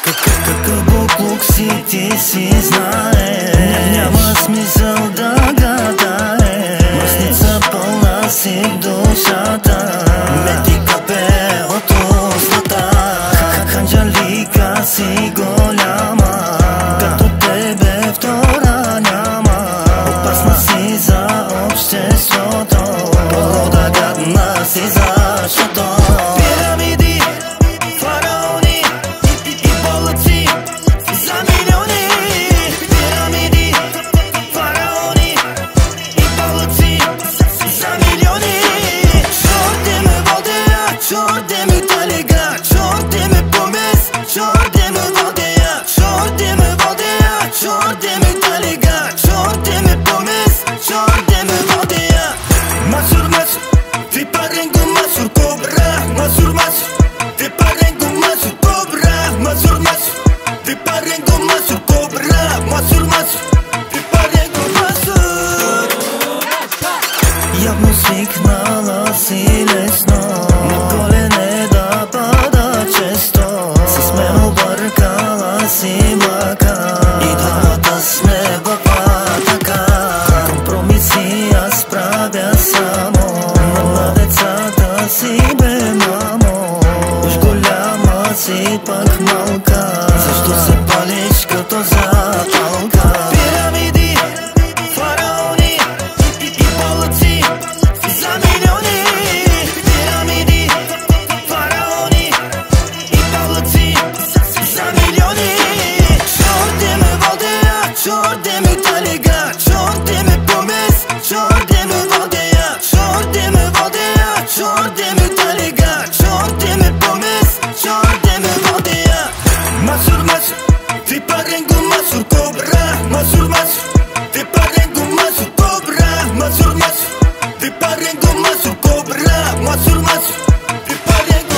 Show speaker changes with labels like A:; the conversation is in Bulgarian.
A: Какъв буклук си, ти си знаеш. Няма смисъл да гадаеш. Мръсница пълна си в душата. Не ти капе от устата. Ханджалика си голяма. Като тебе втора няма. Опасна си за обществото. Порода гадна си защото пирамиди, фараони и болъци за милиони. Пирамиди, фараони и болъци за милиони. Чорте ме водея, чорте ме талига, чорте ме помес, чорте ме водея, чорте ме водея, чорте ме талига, чорте ме помес, чорте ме водея. Масур, масур, ти паренго, масур, кобра, масур, масур, ти паренго, масур, кобра, масур, масур, ти паренго, масур, кобра, масур, масур, ти паренго, масур. Явно свикнала си лесно на колене да пада често. С мен объркала си мъка и двамата сме в атака. Компромиси аз правя само. На децата си бе мамо. Уж голяма си пък малка. Защо се палиш като запалка? Пирамиди, фараони и болъци за милиони. Пирамиди, фараони и болъци за милиони. Чорте ме водея, чорте ме талига, чорте ме помес, чорте ме водея, чорте ме водея, чорте ме талига, чорте ме помес, чорте ме водея. Масур, масур, ти паренго, масур, кобра, масур, масур, ти паренго, масур, кобра, масур, масур, ти паренго, масур, кобра, масур, масур, ти паренго.